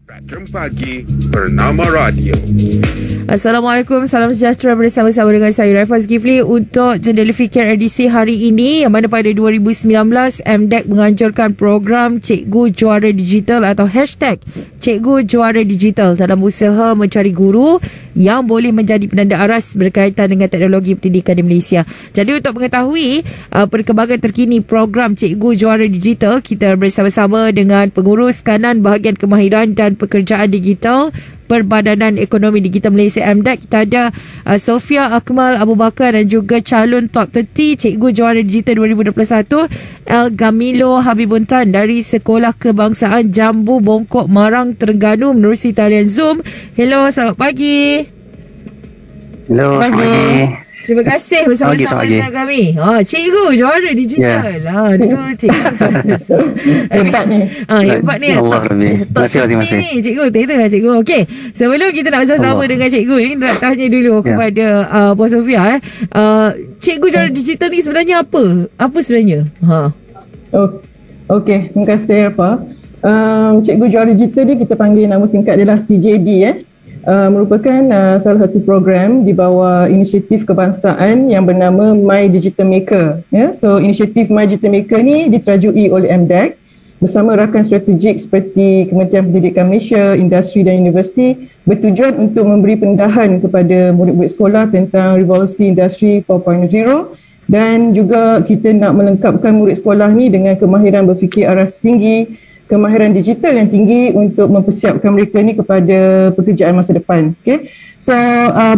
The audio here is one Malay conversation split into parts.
Spectrum Pagi Bernama Radio. Assalamualaikum, salam sejahtera bersama-sama dengan saya Raifah Zulkifli untuk Jendela Fikir edisi hari ini, yang mana pada 2019 MDEC menganjurkan program Cikgu Juara Digital atau hashtag Cikgu Juara Digital dalam usaha mencari guru yang boleh menjadi penanda aras berkaitan dengan teknologi pendidikan di Malaysia. Jadi untuk mengetahui perkembangan terkini program Cikgu Juara Digital, kita bersama-sama dengan pengurus kanan bahagian kemahiran dan pekerjaan digital Perbadanan Ekonomi Digital Malaysia MDEC. Kita ada Sofia Akmal Abu Bakar dan juga calon top 30 Cikgu Juara Digital 2021 El Gamilo Habibun Tan dari Sekolah Kebangsaan Jambu Bongkok Marang Terengganu menerusi talian Zoom. Hello, selamat pagi. Hello, selamat pagi. Terima kasih bersama-sama dengan kami. Cikgu Juara Digital. Dulu cikgu. Hebat ni. Hebat ni. Allah Rabbi. Terima kasih. Cikgu, terer cikgu. Okey, sebelum kita nak bersama dengan cikgu ni, nak tanya dulu kepada Puan Sofia. Cikgu Juara Digital ni sebenarnya apa? Apa sebenarnya? Okey, terima kasih Rafa. Cikgu Juara Digital ni kita panggil nama singkat adalah CJD. Merupakan salah satu program di bawah inisiatif kebangsaan yang bernama My Digital Maker. So inisiatif My Digital Maker ni diterajui oleh MDEC bersama rakan strategik seperti Kementerian Pendidikan Malaysia, industri dan universiti, bertujuan untuk memberi pendedahan kepada murid-murid sekolah tentang revolusi industri 4.0, dan juga kita nak melengkapkan murid sekolah ni dengan kemahiran berfikir aras tinggi, kemahiran digital yang tinggi untuk mempersiapkan mereka ni kepada pekerjaan masa depan. Okay. So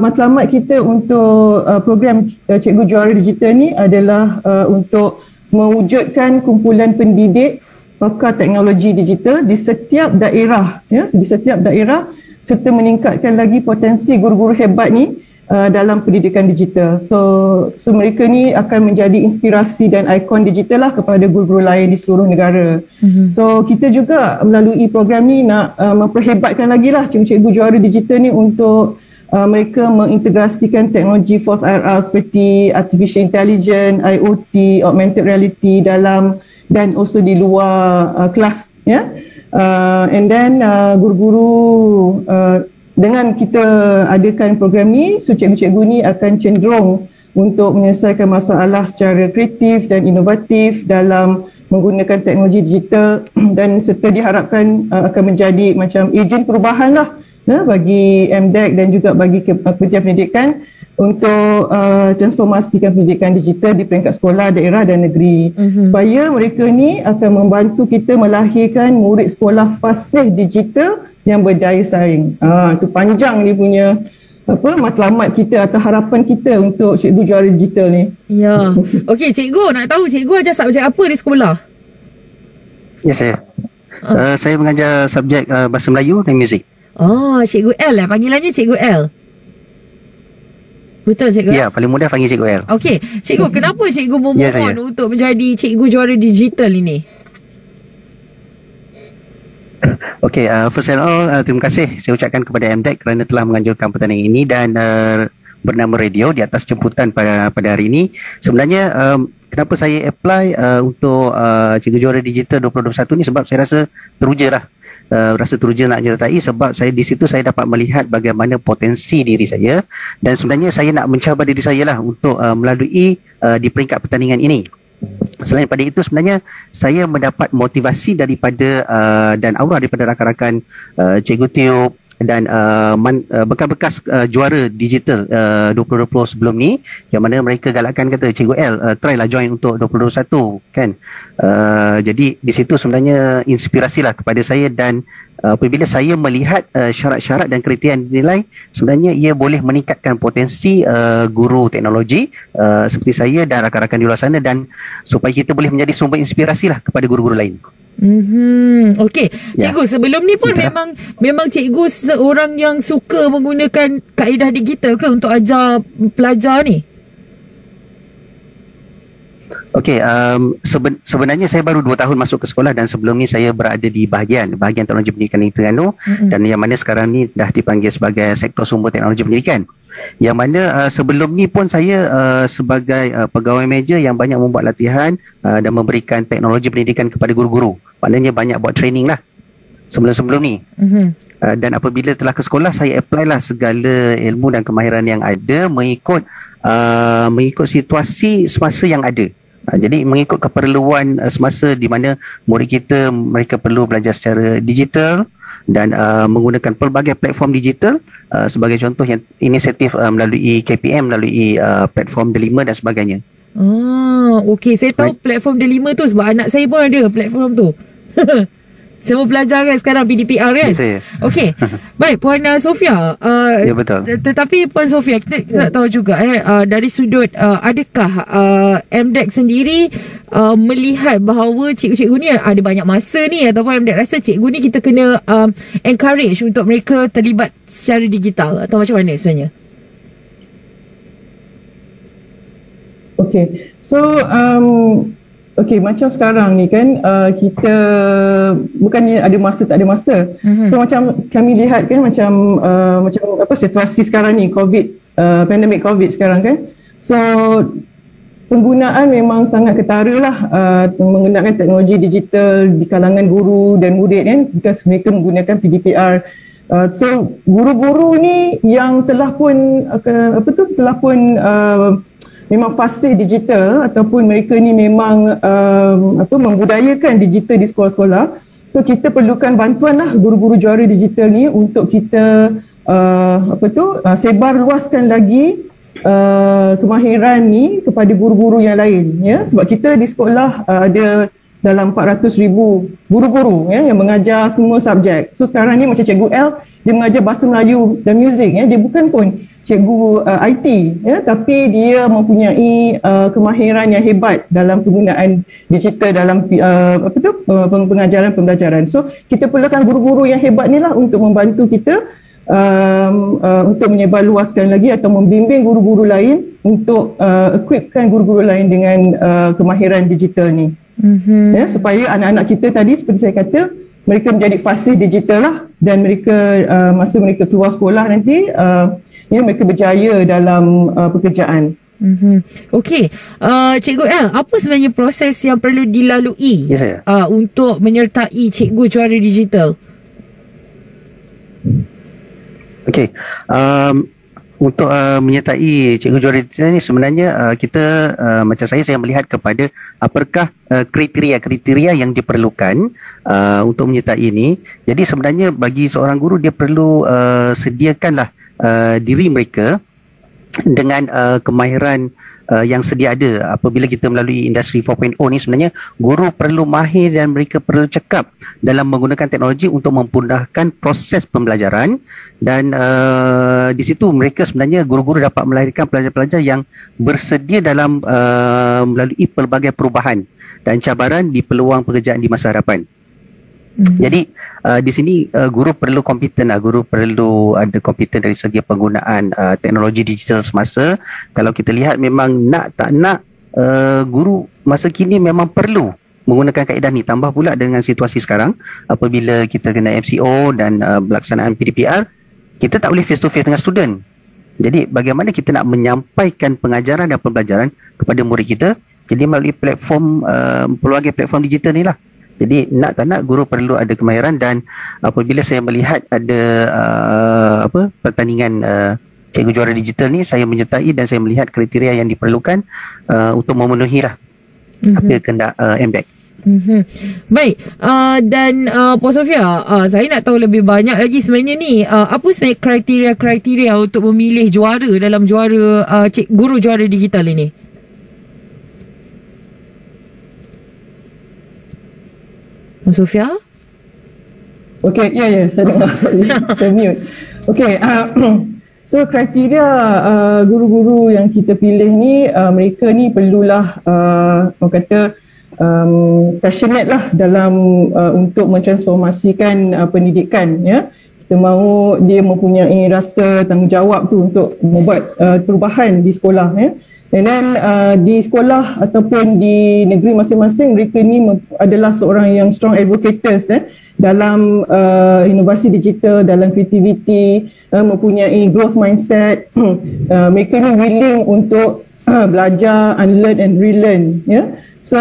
matlamat kita untuk program Cikgu Juara Digital ni adalah untuk mewujudkan kumpulan pendidik pakar teknologi digital di setiap daerah, di setiap daerah, serta meningkatkan lagi potensi guru-guru hebat ni dalam pendidikan digital. So mereka ni akan menjadi inspirasi dan ikon digital lah kepada guru-guru lain di seluruh negara. So kita juga melalui program ni nak memperhebatkan lagi lah cikgu-cikgu Juara Digital ni untuk mereka mengintegrasikan teknologi 4th IRR seperti artificial intelligence, IoT, augmented reality dalam dan also di luar kelas. And then guru-guru dengan kita adakan program ni, so cikgu-cikgu ni akan cenderung untuk menyelesaikan masalah secara kreatif dan inovatif dalam menggunakan teknologi digital, dan serta diharapkan akan menjadi macam ejen perubahan lah bagi MDEC dan juga bagi Kementerian Pendidikan untuk transformasikan pendidikan digital di peringkat sekolah, daerah dan negeri, supaya mereka ni akan membantu kita melahirkan murid sekolah fasih digital yang berdaya saing. Itu panjang dia punya matlamat kita atau harapan kita untuk Cikgu Juara Digital ni. Ya. Okey, cikgu nak tahu cikgu ajar subjek apa di sekolah? Ya, saya. Saya mengajar subjek Bahasa Melayu dan Muzik. Cikgu L lah panggilannya, Cikgu L. Betul cikgu? Ya, paling mudah panggil Cikgu L. Okey, cikgu, kenapa cikgu memohon untuk menjadi Cikgu Juara Digital ini? Okey, first and all, terima kasih saya ucapkan kepada MDEC kerana telah menganjurkan pertandingan ini dan bernama radio di atas jemputan pada hari ini. Sebenarnya kenapa saya apply untuk Cikgu Juara Digital 2021 ni, sebab saya rasa teruja lah. Rasa teruja nak nyertai sebab saya di situ saya dapat melihat bagaimana potensi diri saya, dan sebenarnya saya nak mencabar diri saya lah untuk melalui di peringkat pertandingan ini. Selain daripada itu, sebenarnya saya mendapat motivasi daripada dan aura daripada rakan-rakan Cikgu Tiup dan bekas-bekas juara digital 2020 sebelum ni, yang mana mereka galakkan kata, Cikgu L, try lah join untuk 2021 kan. Jadi di situ sebenarnya inspirasilah kepada saya, dan apabila saya melihat syarat-syarat dan kriteria yang dinilai, sebenarnya ia boleh meningkatkan potensi guru teknologi seperti saya dan rakan-rakan di luar sana, dan supaya kita boleh menjadi sumber inspirasi lah kepada guru-guru lain. Okey, cikgu, sebelum ni pun memang cikgu seorang yang suka menggunakan kaedah digital ke untuk ajar pelajar ni? Okey, sebenarnya saya baru 2 tahun masuk ke sekolah, dan sebelum ni saya berada di bahagian teknologi pendidikan di Terengganu, dan yang mana sekarang ni dah dipanggil sebagai sektor sumber teknologi pendidikan. Yang mana sebelum ni pun saya sebagai pegawai meja yang banyak membuat latihan dan memberikan teknologi pendidikan kepada guru-guru. Maknanya banyak buat training lah. sebelum-sebelum ni. Dan apabila telah ke sekolah, saya apply lah segala ilmu dan kemahiran yang ada mengikut situasi semasa yang ada. Jadi mengikut keperluan semasa di mana murid kita mereka perlu belajar secara digital dan menggunakan pelbagai platform digital, sebagai contoh yang inisiatif melalui KPM, melalui platform Delima dan sebagainya. Okey, saya tahu platform Delima tu sebab anak saya pun ada platform tu. Semua pelajar kan sekarang PDPR kan. Okey. Baik Puan Sofia. Ya betul. Tetapi Puan Sofia, kita nak tahu juga dari sudut adakah MDEC sendiri melihat bahawa cikgu-cikgu ni ada banyak masa ni, ataupun MDEC rasa cikgu ni kita kena encourage untuk mereka terlibat secara digital, atau macam mana sebenarnya? Okay, so macam sekarang ni kan kita bukannya ada masa tak ada masa. So macam kami lihat kan macam situasi sekarang ni pandemik COVID sekarang kan. So penggunaan memang sangat ketara lah menggunakan teknologi digital di kalangan guru dan murid kan, because mereka menggunakan PDPR. So guru-guru ni yang telah pun memang fasih digital, ataupun mereka ni memang membudayakan digital di sekolah-sekolah. So kita perlukan bantuan lah guru-guru juara digital ni untuk kita sebar luaskan lagi kemahiran ni kepada guru-guru yang lain, ya. Sebab kita di sekolah ada dalam 400,000 guru-guru yang mengajar semua subjek. So sekarang ni macam Cikgu L, dia mengajar bahasa Melayu dan muzik, dia bukan pun cikgu IT, tapi dia mempunyai kemahiran yang hebat dalam penggunaan digital dalam pembelajaran. So kita perlukan guru-guru yang hebat ni lah untuk membantu kita untuk menyebar luaskan lagi atau membimbing guru-guru lain untuk equipkan guru-guru lain dengan kemahiran digital ni. Supaya anak-anak kita tadi seperti saya kata, mereka menjadi fasih digital lah, dan mereka masa mereka keluar sekolah nanti mereka berjaya dalam pekerjaan. Okey, Cikgu L, apa sebenarnya proses yang perlu dilalui untuk menyertai Cikgu Juara Digital? Okey, untuk menyertai Cikgu Juara Digital ni sebenarnya kita macam saya melihat kepada apakah kriteria yang diperlukan untuk menyertai ini. Jadi sebenarnya bagi seorang guru, dia perlu sediakanlah diri mereka dengan kemahiran yang sedia ada. Apabila kita melalui industri 4.0 ni, sebenarnya guru perlu mahir dan mereka perlu cekap dalam menggunakan teknologi untuk memudahkan proses pembelajaran, dan di situ mereka sebenarnya guru-guru dapat melahirkan pelajar-pelajar yang bersedia dalam melalui pelbagai perubahan dan cabaran di peluang pekerjaan di masa hadapan. Jadi di sini guru perlu kompeten, guru perlu ada kompeten dari segi penggunaan teknologi digital semasa. Kalau kita lihat memang nak tak nak, guru masa kini memang perlu menggunakan kaedah ni, tambah pula dengan situasi sekarang apabila kita kena MCO dan pelaksanaan PDPR, kita tak boleh face to face dengan student. Jadi bagaimana kita nak menyampaikan pengajaran dan pembelajaran kepada murid kita? Jadi melalui platform pelbagai platform digital ni lah. Jadi nak tak nak guru perlu ada kemahiran, dan apabila saya melihat ada pertandingan Cikgu Juara Digital ni, saya menyertai dan saya melihat kriteria yang diperlukan untuk memenuhi lah apa kehendak MDEC. Baik, dan Puan Sofia, saya nak tahu lebih banyak lagi sebenarnya ni, apa sebenarnya kriteria-kriteria untuk memilih juara dalam guru juara digital ini? Puan Sofia? Okey, ya, saya dengar. Saya mute. Okey, so kriteria guru-guru yang kita pilih ni, mereka ni perlulah orang kata passionate lah dalam untuk mentransformasikan pendidikan, ya. Kita mahu dia mempunyai rasa tanggungjawab tu untuk membuat perubahan di sekolah, ya. And then di sekolah ataupun di negeri masing-masing, mereka ni adalah seorang yang strong advocates dalam inovasi digital, dalam creativity, mempunyai growth mindset. Mereka ni willing untuk belajar, unlearn and relearn, ya. So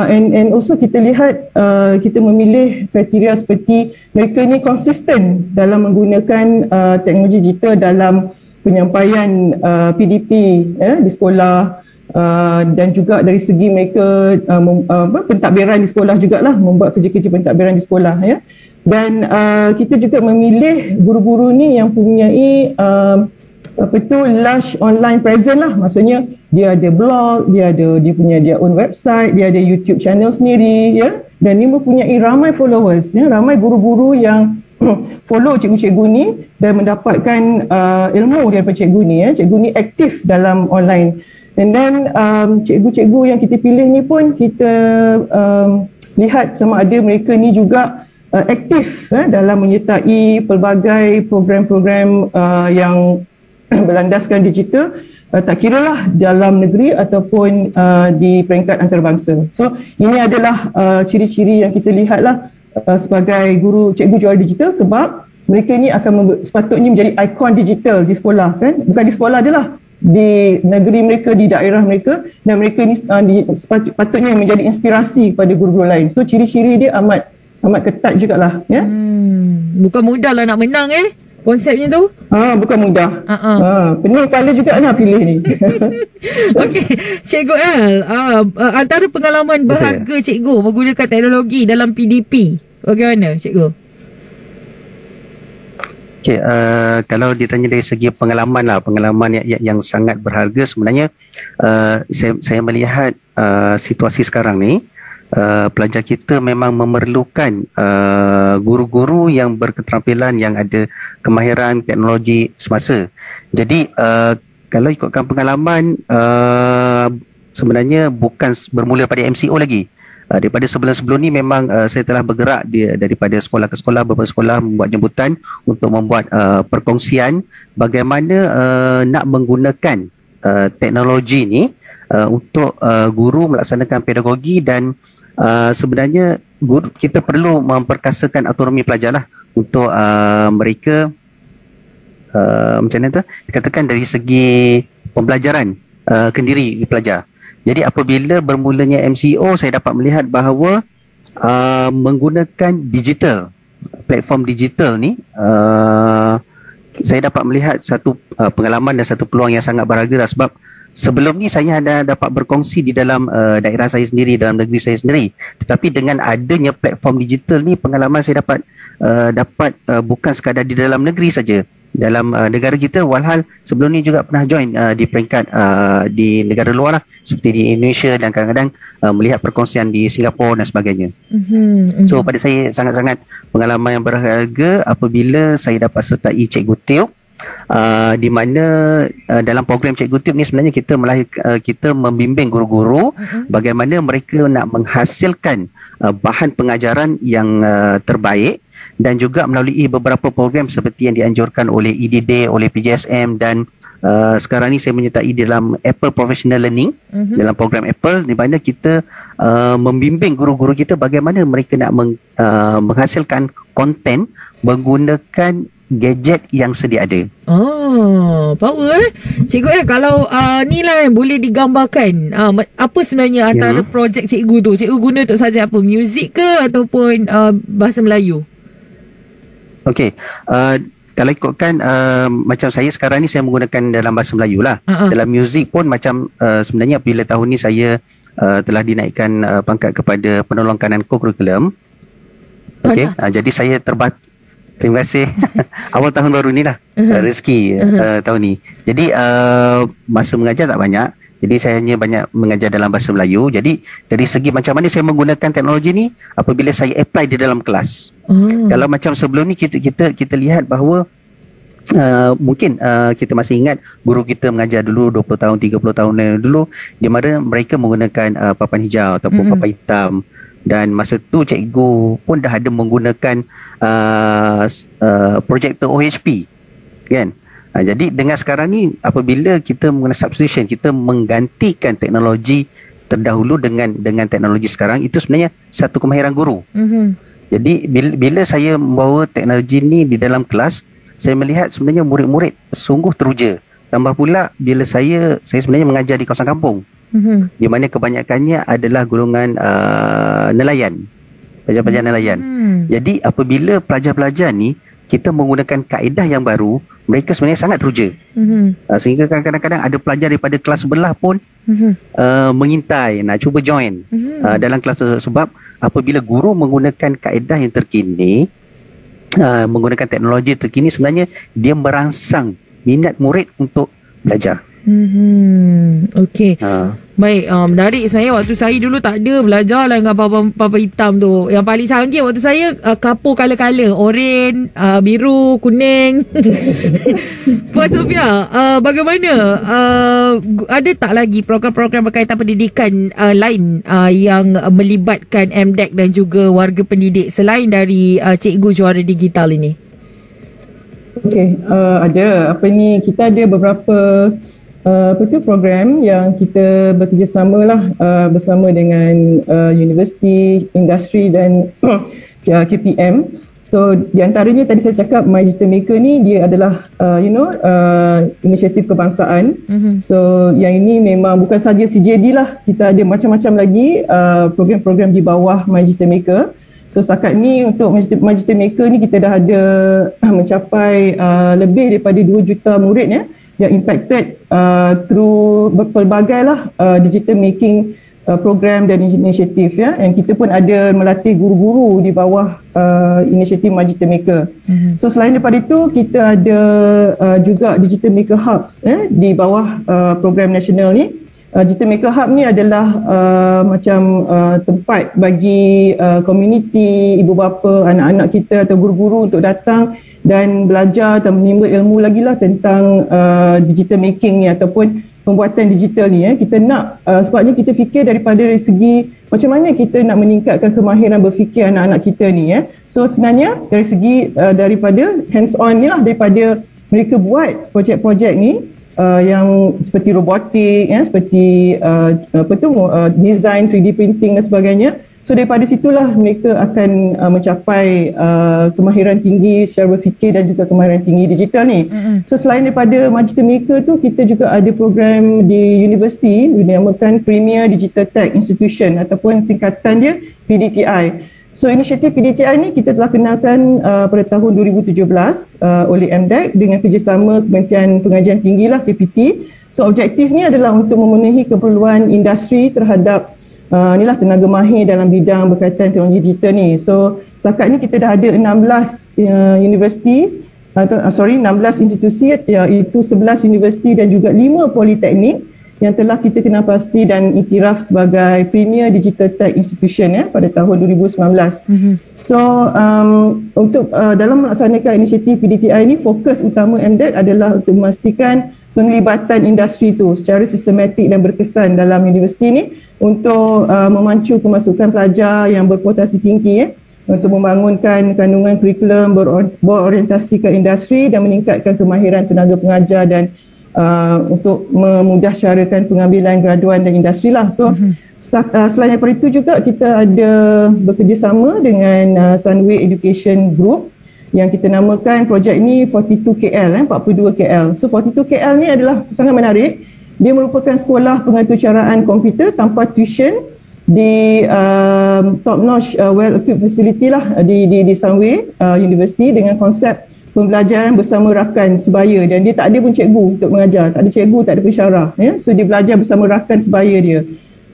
and also kita lihat kita memilih kriteria seperti mereka ni konsisten dalam menggunakan teknologi digital dalam penyampaian PDP di sekolah, dan juga dari segi mereka pentadbiran di sekolah jugalah, membuat kerja-kerja pentadbiran di sekolah ya. Dan kita juga memilih guru-guru ni yang mempunyai large online presence lah, maksudnya dia ada blog, dia punya dia own website, dia ada YouTube channel sendiri ya, dan dia mempunyai ramai followers ya, ramai guru-guru yang follow cikgu-cikgu ni dan mendapatkan ilmu daripada cikgu ni ya. Cikgu ni aktif dalam online. And then cikgu-cikgu yang kita pilih ni pun kita lihat sama ada mereka ni juga aktif dalam menyertai pelbagai program-program yang berlandaskan digital, tak kiralah dalam negeri ataupun di peringkat antarabangsa. So ini adalah ciri-ciri yang kita lihatlah sebagai guru cikgu juara digital, sebab mereka ni akan sepatutnya menjadi ikon digital di sekolah kan, bukan di sekolah adalah di negeri mereka, di daerah mereka, dan mereka ni sepatutnya menjadi inspirasi kepada guru-guru lain. So ciri-ciri dia amat ketat jugalah ya. Bukan mudah lah nak menang konsepnya tu. Bukan mudah. Pening kepala juga nak pilih ni. Okey, Cikgu L, antara pengalaman berharga cikgu menggunakan teknologi dalam PDP, bagaimana cikgu? Okay, kalau ditanya dari segi pengalaman yang sangat berharga, sebenarnya saya melihat situasi sekarang ni, pelajar kita memang memerlukan guru-guru yang berketerampilan, yang ada kemahiran teknologi semasa. Jadi kalau ikutkan pengalaman, sebenarnya bukan bermula pada MCO lagi. Daripada sebelum-sebelum ni memang saya telah bergerak daripada sekolah ke sekolah, beberapa sekolah membuat jemputan untuk membuat perkongsian bagaimana nak menggunakan teknologi ni untuk guru melaksanakan pedagogi. Dan sebenarnya guru, kita perlu memperkasakan autonomi pelajar lah untuk mereka macam mana tu dikatakan dari segi pembelajaran kendiri pelajar. Jadi apabila bermulanya MCO, saya dapat melihat bahawa menggunakan digital, platform digital ni, saya dapat melihat satu pengalaman dan satu peluang yang sangat berharga lah. Sebab sebelum ni saya hanya dapat berkongsi di dalam daerah saya sendiri, dalam negeri saya sendiri. Tetapi dengan adanya platform digital ni, pengalaman saya dapat bukan sekadar di dalam negeri saja, dalam negara kita, walhal sebelum ni juga pernah join di peringkat di negara luar lah, seperti di Indonesia, dan kadang-kadang melihat perkongsian di Singapura dan sebagainya. So pada saya sangat-sangat pengalaman yang berharga apabila saya dapat sertai Cikgu Tiup, di mana dalam program Cikgu Tiup ni sebenarnya kita membimbing guru-guru bagaimana mereka nak menghasilkan bahan pengajaran yang terbaik, dan juga melalui beberapa program seperti yang dianjurkan oleh EDD, oleh PJSM, dan sekarang ni saya menyertai dalam Apple Professional Learning, dalam program Apple, di mana kita membimbing guru-guru kita bagaimana mereka nak menghasilkan konten menggunakan gadget yang sedia ada. Power Cikgu kalau ni lah boleh digambarkan apa sebenarnya antara projek cikgu tu, cikgu guna untuk saja apa, muzik ke ataupun bahasa Melayu? Okey, kalau ikutkan macam saya sekarang ni saya menggunakan dalam bahasa Melayu lah. Dalam muzik pun macam sebenarnya bila tahun ni saya telah dinaikkan pangkat kepada penolong kanan co-curriculum. Okey, jadi saya terima kasih. Awal tahun baru ni lah rezeki tahun ni. Jadi masa mengajar tak banyak, jadi saya hanya banyak mengajar dalam bahasa Melayu. Jadi dari segi macam mana saya menggunakan teknologi ni apabila saya apply di dalam kelas. Kalau macam sebelum ni kita lihat bahawa mungkin kita masih ingat guru kita mengajar dulu 20 tahun 30 tahun dulu, di mana mereka menggunakan papan hijau ataupun papan hitam, dan masa tu cikgu pun dah ada menggunakan projektor OHP kan. Jadi dengan sekarang ni apabila kita menggunakan substitution, kita menggantikan teknologi terdahulu dengan teknologi sekarang, itu sebenarnya satu kemahiran guru. Jadi bila saya membawa teknologi ni di dalam kelas, saya melihat sebenarnya murid-murid sungguh teruja. Tambah pula bila saya sebenarnya mengajar di kawasan kampung. di mana kebanyakannya adalah golongan nelayan, pelajar-pelajar nelayan. Jadi apabila pelajar-pelajar ni kita menggunakan kaedah yang baru, mereka sebenarnya sangat teruja. Sehingga kadang-kadang ada pelajar daripada kelas sebelah pun mengintai, nak cuba join dalam kelas tersebut. Sebab apabila guru menggunakan kaedah yang terkini, menggunakan teknologi terkini, sebenarnya dia merangsang minat murid untuk belajar. Okey. Baik, menarik sebenarnya. Waktu saya dulu tak ada belajar lah dengan papa hitam tu. Yang paling canggih waktu saya kapur kala-kala, oren, biru, kuning. Puan Sofia, bagaimana? Ada tak lagi program-program berkaitan pendidikan lain yang melibatkan MDEC dan juga warga pendidik selain dari Cikgu Juara Digital ini? Okey, ada. Kita ada beberapa program yang kita bekerjasama lah bersama dengan universiti, industri dan KPM. So di antaranya tadi saya cakap My Digital Maker ni dia adalah inisiatif kebangsaan. So yang ini memang bukan saja CJD lah, kita ada macam-macam lagi program-program di bawah My Digital Maker. So setakat ni untuk My Digital Maker ni kita dah ada mencapai lebih daripada 2 juta murid ya, yang impacted through berbagai lah digital making program dan inisiatif ya. And kita pun ada melatih guru-guru di bawah inisiatif My Digital Maker. So selain daripada itu kita ada juga Digital Maker Hubs di bawah program nasional ni. Digital Maker Hub ni adalah macam tempat bagi komuniti, ibu bapa, anak-anak kita atau guru-guru untuk datang dan belajar atau menimba ilmu lagi lah tentang digital making ni ataupun pembuatan digital ni. Kita nak, sebabnya kita fikir daripada segi macam mana kita nak meningkatkan kemahiran berfikir anak-anak kita ni. So sebenarnya dari segi daripada hands on ni lah, daripada mereka buat projek-projek ni yang seperti robotik, seperti design, 3D printing dan sebagainya. So daripada situlah mereka akan mencapai kemahiran tinggi secara berfikir dan juga kemahiran tinggi digital ni. So selain daripada My Digital Maker tu, kita juga ada program di universiti dinamakan Premier Digital Tech Institution ataupun singkatan dia PDTI. So inisiatif PDTI ni kita telah kenalkan pada tahun 2017 oleh MDEC dengan kerjasama Kementerian Pengajian Tinggi lah, KPT. So objektifnya adalah untuk memenuhi keperluan industri terhadap tenaga mahir dalam bidang berkaitan teknologi digital ni. So setakat ni kita dah ada 16 universiti, 16 institusi, iaitu 11 universiti dan juga 5 politeknik yang telah kita kenal pasti dan iktiraf sebagai Premier Digital Tech Institution pada tahun 2019. So untuk dalam melaksanakan inisiatif PDTI ini, fokus utama MDEC adalah untuk memastikan penglibatan industri itu secara sistematik dan berkesan dalam universiti ini untuk memacu kemasukan pelajar yang berpotensi tinggi untuk membangunkan kandungan kurikulum berorientasi ke industri dan meningkatkan kemahiran tenaga pengajar dan untuk memudahcarakan pengambilan graduan dan industri lah. So selain daripada itu juga kita ada bekerjasama dengan Sunway Education Group yang kita namakan projek ini 42KL, 42KL. So 42KL ni adalah sangat menarik. Dia merupakan sekolah pengaturcaraan komputer tanpa tuition di top notch well-equipped facility lah di Sunway University dengan konsep pembelajaran bersama rakan sebaya, dan dia tak ada pun cikgu untuk mengajar, tak ada cikgu, tak ada pensyarah So dia belajar bersama rakan sebaya dia.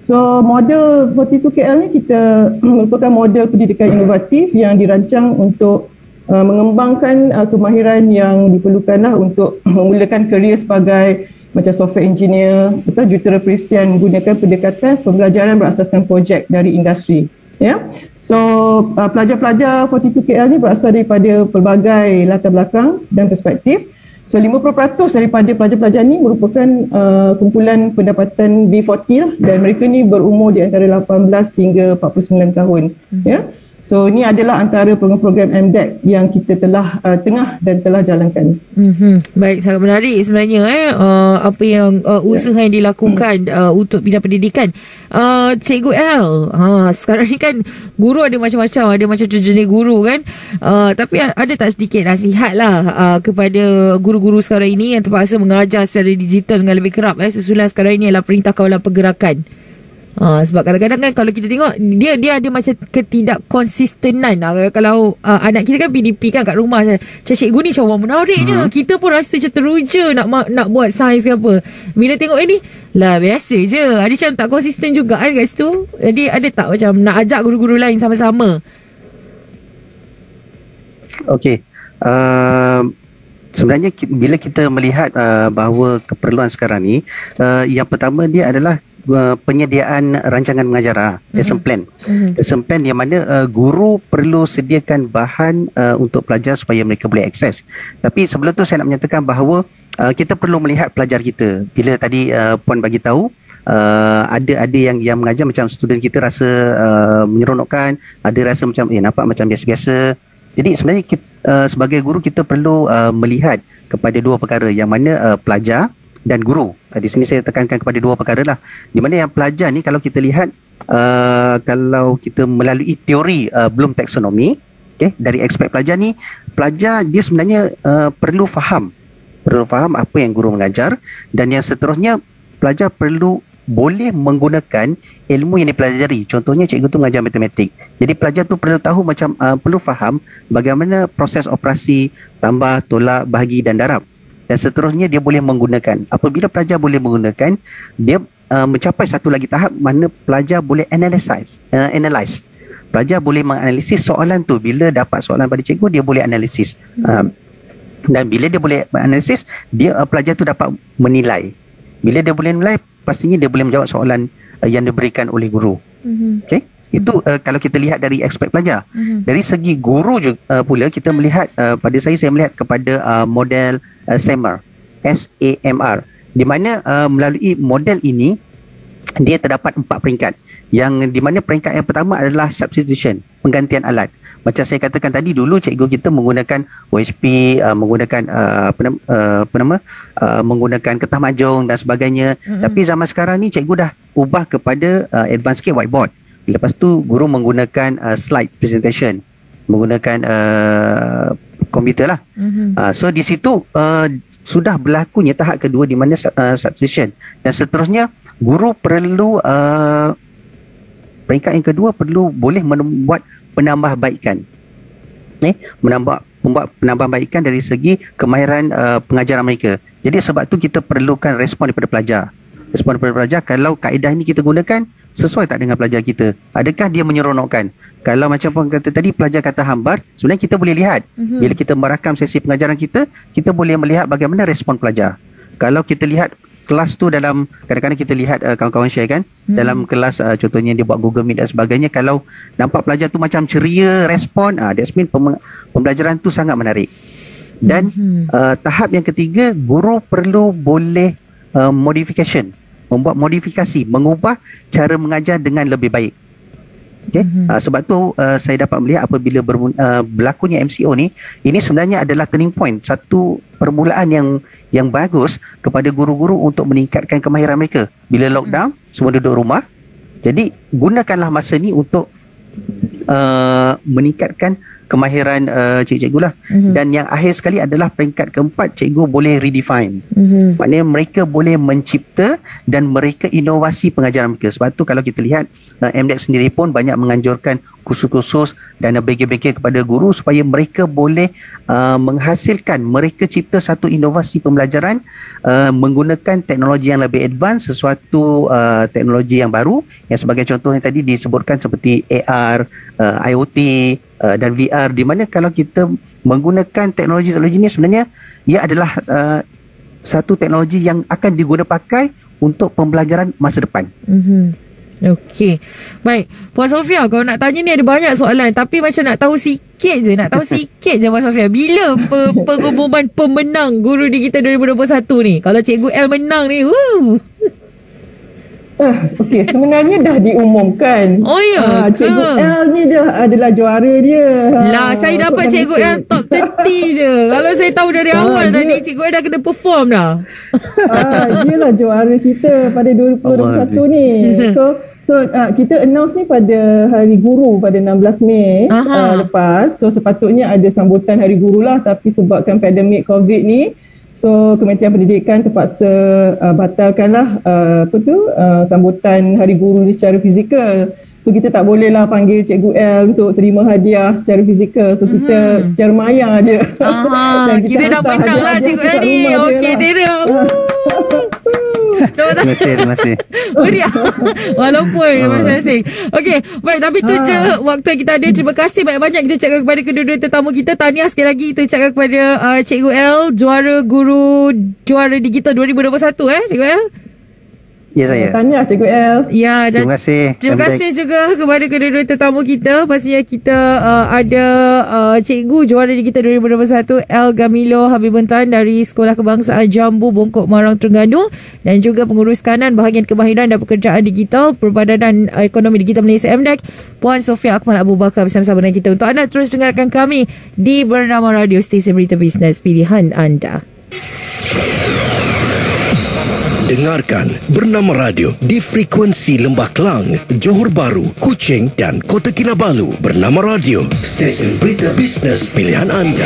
So model 42KL ni kita merupakan model pendidikan inovatif yang dirancang untuk mengembangkan kemahiran yang diperlukan lah untuk memulakan kerjaya sebagai macam software engineer atau juruterapisian menggunakan pendekatan pembelajaran berasaskan projek dari industri. So pelajar-pelajar 42KL ni berasal daripada pelbagai latar belakang dan perspektif. So 50% daripada pelajar-pelajar ni merupakan kumpulan pendapatan B40 lah, dan mereka ni berumur di antara 18 hingga 49 tahun. So ini adalah antara program-program MDEC yang kita telah tengah dan telah jalankan. Baik, sangat menarik sebenarnya apa yang usaha yang dilakukan untuk bidang pendidikan. Cikgu L, sekarang ni kan guru ada macam-macam, ada macam jenis guru kan. Tapi ada tak sedikit nasihat lah kepada guru-guru sekarang ini yang terpaksa mengajar secara digital dengan lebih kerap susulan sekarang ini adalah Perintah Kawalan Pergerakan. Sebab kadang-kadang kan kalau kita tengok dia ada macam ketidakkonsistenan. Kalau anak kita kan PDP kan kat rumah, cikgu ni macam orang menariknya, kita pun rasa macam teruja nak buat sains ke apa. Bila tengok ini lah biasa je, ada macam tak konsisten juga kan kat situ. Jadi ada tak macam nak ajak guru-guru lain sama-sama? Okey, sebenarnya bila kita melihat bahawa keperluan sekarang ni, yang pertama dia adalah penyediaan rancangan mengajar, lesson plan. Lesson plan yang mana guru perlu sediakan bahan untuk pelajar supaya mereka boleh akses. Tapi sebelum tu saya nak menyatakan bahawa kita perlu melihat pelajar kita. Bila tadi Puan bagi tahu ada yang mengajar macam student kita rasa menyeronokkan, ada rasa macam nampak macam biasa-biasa. Jadi sebenarnya kita, sebagai guru kita perlu melihat kepada dua perkara, yang mana pelajar dan guru. Di sini saya tekankan kepada dua perkara lah. Di mana yang pelajar ni kalau kita lihat kalau kita melalui teori Bloom taxonomy, dari aspek pelajar ni, pelajar dia sebenarnya perlu faham apa yang guru mengajar, dan yang seterusnya pelajar perlu boleh menggunakan ilmu yang dipelajari. Contohnya cikgu tu mengajar matematik. Jadi pelajar tu perlu tahu perlu faham bagaimana proses operasi tambah, tolak, bahagi dan darab. Dan seterusnya dia boleh menggunakan. Apabila pelajar boleh menggunakan, dia mencapai satu lagi tahap mana pelajar boleh analyze. Pelajar boleh menganalisis soalan tu. Bila dapat soalan pada cikgu, dia boleh analisis. Dan bila dia boleh analisis, pelajar tu dapat menilai. Bila dia boleh menilai, pastinya dia boleh menjawab soalan yang diberikan oleh guru. Okey? Itu kalau kita lihat dari aspek pelajar. Dari segi guru juga pula kita melihat, pada saya melihat kepada model SAMR, SAMR, di mana melalui model ini dia terdapat 4 peringkat, yang di mana peringkat yang pertama adalah substitution, penggantian alat. Macam saya katakan tadi, dulu cikgu kita menggunakan OHP, menggunakan menggunakan kertas mahjong dan sebagainya. Tapi zaman sekarang ni cikgu dah ubah kepada advanced scale whiteboard. Lepas tu guru menggunakan slide presentation, menggunakan komputer lah. So di situ sudah berlakunya tahap kedua di mana substitution, dan seterusnya guru perlu peringkat yang kedua perlu boleh membuat penambahbaikan, membuat penambahbaikan dari segi kemahiran pengajaran mereka. Jadi sebab tu kita perlukan respon daripada pelajar. Respon daripada pelajar, kalau kaedah ini kita gunakan sesuai tak dengan pelajar kita? Adakah dia menyeronokkan? Kalau macam Puan kata tadi, pelajar kata hambar, sebenarnya kita boleh lihat. Bila kita merakam sesi pengajaran kita boleh melihat bagaimana respon pelajar. Kalau kita lihat kelas tu, dalam kadang-kadang kita lihat kawan-kawan share kan, dalam kelas contohnya dia buat Google Meet dan sebagainya, kalau nampak pelajar tu macam ceria respon, that's mean pembelajaran tu sangat menarik. Dan tahap yang ketiga, guru perlu boleh modification, membuat modifikasi, mengubah cara mengajar dengan lebih baik. Sebab tu saya dapat melihat apabila berlakunya MCO ni, ini sebenarnya adalah turning point, satu permulaan yang bagus kepada guru-guru untuk meningkatkan kemahiran mereka. Bila lockdown, semua duduk rumah, jadi gunakanlah masa ni untuk meningkatkan kemahiran cikgu-cikgu lah. Dan yang akhir sekali adalah peringkat keempat, cikgu boleh redefine. Maknanya mereka boleh mencipta dan mereka inovasi pengajaran mereka. Sebab tu kalau kita lihat MDEC sendiri pun banyak menganjurkan kursus-kursus dan bagi-bagi kepada guru supaya mereka boleh menghasilkan, mereka cipta satu inovasi pembelajaran menggunakan teknologi yang lebih advance, sesuatu teknologi yang baru, yang sebagai contoh yang tadi disebutkan seperti AR, IoT dan VR, di mana kalau kita menggunakan teknologi-teknologi ini, sebenarnya ia adalah satu teknologi yang akan diguna pakai untuk pembelajaran masa depan. Okey. Baik, Puan Sofia, kalau nak tanya ni ada banyak soalan, tapi macam nak tahu sikit je Puan Sofia, bila pengumuman pemenang Guru Digital 2021 ni? Kalau Cikgu L menang ni, Okey, sebenarnya dah diumumkan. Oh ya. Cikgu L ni dia adalah juara dia. Lah, saya dapat Cikgu L top 30 je. Kalau saya tahu dari awal tadi, Cikgu L dah kena perform dah. Dia lah juara kita pada 2021 ni. So kita announce ni pada Hari Guru pada 16 Mei lepas. So sepatutnya ada sambutan Hari Guru lah, tapi sebabkan pandemik COVID ni, so Kementerian Pendidikan terpaksa batalkanlah sambutan Hari Guru ni secara fizikal. So kita tak boleh lah panggil Cikgu L untuk terima hadiah secara fizikal. So kita secara maya je. Kita dah menang lah Cikgu L ni. Okey, Tera. Terima kasih. Walaupun masing-masing. Okey, baik, tapi tu je waktu yang kita ada. Terima kasih banyak-banyak kita ucapkan kepada kedua-dua tetamu kita. Tahniah sekali lagi kita ucapkan kepada Cikgu L, juara digital 2021 Cikgu L. Ya, saya. Tahniah Cikgu L. Ya, dan terima kasih juga kepada kedua-dua tetamu kita. Pastinya kita ada Cikgu juara digital 2021 L Gamilo Habibentan dari Sekolah Kebangsaan Jambu Bongkok Marang Terengganu, dan juga pengurus kanan bahagian kemahiran dan pekerjaan digital Perbadanan Ekonomi Digital Malaysia MDEC Puan Sofia Akmal Abu Bakar bersama-sama dengan kita untuk anda terus dengarkan kami di Bernama Radio, stesen berita bisnes pilihan anda. Dengarkan Bernama Radio di frekuensi Lembah Kelang, Johor Bahru, Kuching dan Kota Kinabalu. Bernama Radio, stesen berita bisnes pilihan anda.